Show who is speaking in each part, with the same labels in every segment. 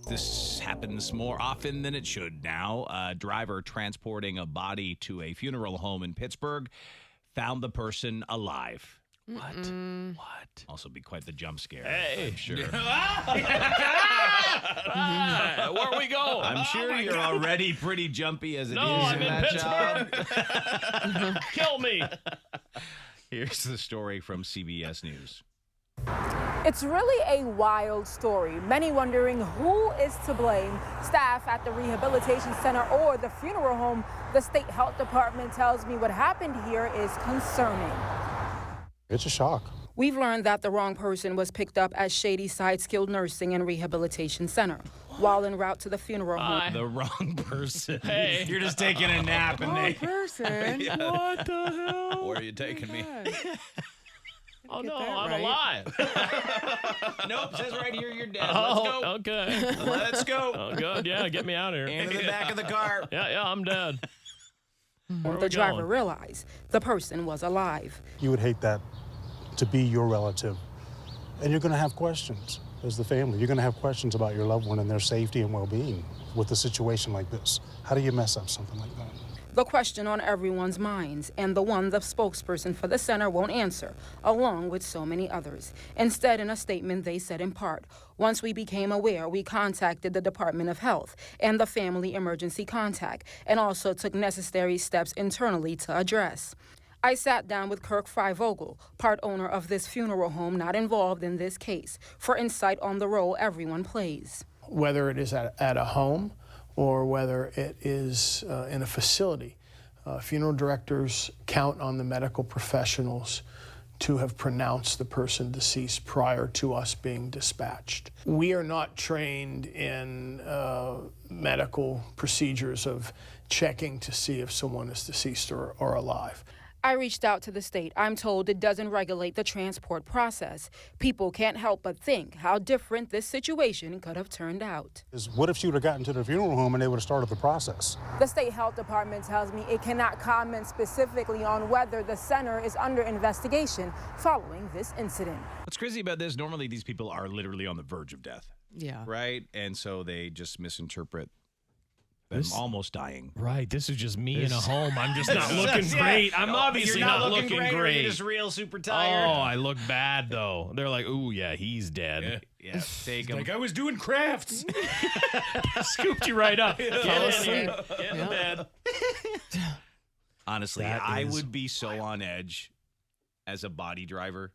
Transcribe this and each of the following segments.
Speaker 1: this happens more often than it should now. A driver transporting a body to a funeral home in Pittsburgh found the person alive. What? Also be quite the jump scare.
Speaker 2: Hey.
Speaker 1: I'm sure.
Speaker 2: Where we go?
Speaker 1: I'm sure you're already pretty jumpy as it is
Speaker 2: I'm in
Speaker 1: that job.
Speaker 2: Pittsburgh. Kill me.
Speaker 1: Here's the story from CBS News.
Speaker 3: It's really a wild story. Many wondering who is to blame. Staff at the rehabilitation center or the funeral home. The state health department tells me what happened here is concerning.
Speaker 4: It's a shock.
Speaker 3: We've learned that the wrong person was picked up at Shadyside Skilled Nursing and Rehabilitation Center while en route to the funeral home.
Speaker 1: The wrong person.
Speaker 2: Hey.
Speaker 1: You're just taking a nap and they...
Speaker 5: person.
Speaker 2: What the hell?
Speaker 1: Where are you taking me?
Speaker 2: Oh, no,
Speaker 5: that
Speaker 2: I'm
Speaker 5: right.
Speaker 2: alive.
Speaker 1: Nope, says right here you're dead.
Speaker 2: Oh,
Speaker 1: Let's go.
Speaker 2: okay.
Speaker 1: Let's go.
Speaker 2: Oh, good. Yeah, get me out of here.
Speaker 1: Into the back of the car.
Speaker 2: Yeah, I'm dead. Where are we
Speaker 3: The driver
Speaker 2: going?
Speaker 3: realized the person was alive.
Speaker 4: You would hate that to be your relative. And you're going to have questions as the family. You're going to have questions about your loved one and their safety and well-being with a situation like this. How do you mess up something like that?
Speaker 3: The question on everyone's minds, and the one the spokesperson for the center won't answer, along with so many others. Instead, in a statement, they said in part, once we became aware, we contacted the Department of Health and the Family Emergency Contact, and also took necessary steps internally to address. I sat down with Kirk Freivogel, part owner of this funeral home not involved in this case, for insight on the role everyone plays.
Speaker 6: Whether it is at a home or whether it is in a facility, funeral directors count on the medical professionals to have pronounced the person deceased prior to us being dispatched. We are not trained in medical procedures of checking to see if someone is deceased or alive.
Speaker 3: I reached out to the state. I'm told it doesn't regulate the transport process. People can't help but think how different this situation could have turned out.
Speaker 4: What if she would have gotten to the funeral home and they would have started the process?
Speaker 3: The state health department tells me it cannot comment specifically on whether the center is under investigation following this incident.
Speaker 1: What's crazy about this, normally these people are literally on the verge of death,
Speaker 5: Yeah.
Speaker 1: right? And so they just misinterpret them almost dying.
Speaker 2: Right, this is just me in a home. I'm just not looking great. I'm obviously
Speaker 1: You're
Speaker 2: not looking great.
Speaker 1: You're just real super
Speaker 2: Oh,
Speaker 1: tired.
Speaker 2: I look bad, though. They're like, ooh, yeah, he's dead.
Speaker 1: Yeah, take him.
Speaker 2: Like, I was doing crafts. Scooped you right up. Get in here. Get in bed.
Speaker 1: Honestly,
Speaker 2: That
Speaker 1: I
Speaker 2: is
Speaker 1: would be so on edge as a body driver.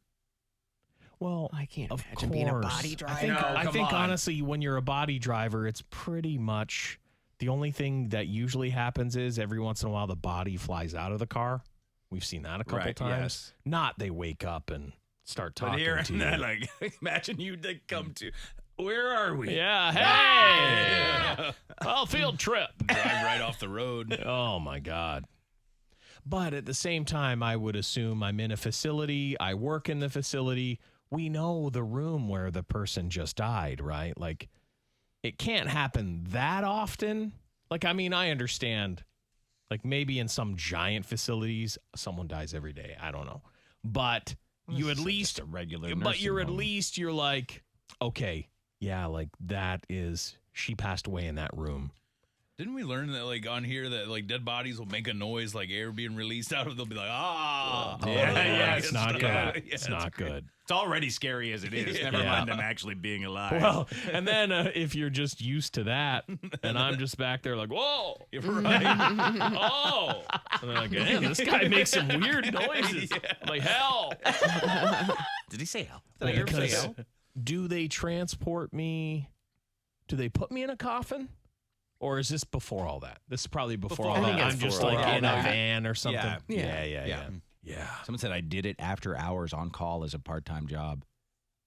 Speaker 2: Well,
Speaker 5: I can't
Speaker 2: of
Speaker 5: imagine being a
Speaker 2: course.
Speaker 5: body driver.
Speaker 2: I
Speaker 1: come
Speaker 2: think
Speaker 1: on.
Speaker 2: honestly, when you're a body driver, it's pretty much the only thing that usually happens is every once in a while the body flies out of the car. We've seen that a couple
Speaker 1: Right,
Speaker 2: times.
Speaker 1: yes.
Speaker 2: Not they wake up and start
Speaker 1: But
Speaker 2: talking
Speaker 1: here
Speaker 2: to
Speaker 1: and
Speaker 2: you.
Speaker 1: then, like, imagine you they come to, where are we?
Speaker 2: Yeah, hey! Well, field trip.
Speaker 1: Drive right off the road.
Speaker 2: Oh, my God. But at the same time, I would assume I'm in a facility. I work in the facility. We know the room where the person just died, right? Like, it can't happen that often. Like, I mean, I understand. Like, maybe in some giant facilities, someone dies every day. I don't know. But you at least,
Speaker 1: a regular
Speaker 2: but you're
Speaker 1: nursing
Speaker 2: at
Speaker 1: home.
Speaker 2: least, you're like, okay, yeah, like that is, she passed away in that room.
Speaker 7: Didn't we learn that, like, on here that, like, dead bodies will make a noise, like air being released out of? They'll be like, ah.
Speaker 1: Yeah,
Speaker 2: it's not good.
Speaker 1: yeah,
Speaker 2: It's not good.
Speaker 1: It's already scary as it is. Never
Speaker 2: Yeah.
Speaker 1: mind them actually being alive.
Speaker 2: Well, and then if you're just used to that, and I'm just back there like, whoa, you're right. Oh. And then like, damn, this guy makes some weird noises. I'm like, hell.
Speaker 1: Did he say hell? Did I hear him say
Speaker 2: Because
Speaker 1: hell?
Speaker 2: do they transport me? Do they put me in a coffin? Or is this before all that? This is probably before all
Speaker 5: I
Speaker 2: that.
Speaker 5: think it's
Speaker 2: I'm just
Speaker 5: before
Speaker 2: like
Speaker 5: all
Speaker 2: in a
Speaker 5: that.
Speaker 2: van or something.
Speaker 1: Yeah.
Speaker 2: Yeah.
Speaker 1: Someone said I did it after hours on call as a part-time job.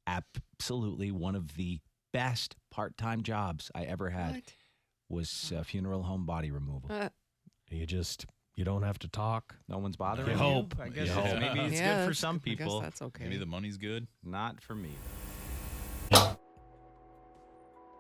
Speaker 1: Absolutely one of the best part-time jobs I ever had was funeral home body removal.
Speaker 2: You don't have to talk.
Speaker 1: No one's bothering
Speaker 2: You
Speaker 1: you.
Speaker 2: hope.
Speaker 1: I guess
Speaker 2: You hope.
Speaker 1: maybe it's
Speaker 5: Yeah,
Speaker 1: good for
Speaker 5: that's-
Speaker 1: some
Speaker 5: I guess
Speaker 1: people.
Speaker 5: that's okay.
Speaker 7: Maybe the money's good.
Speaker 1: Not for me.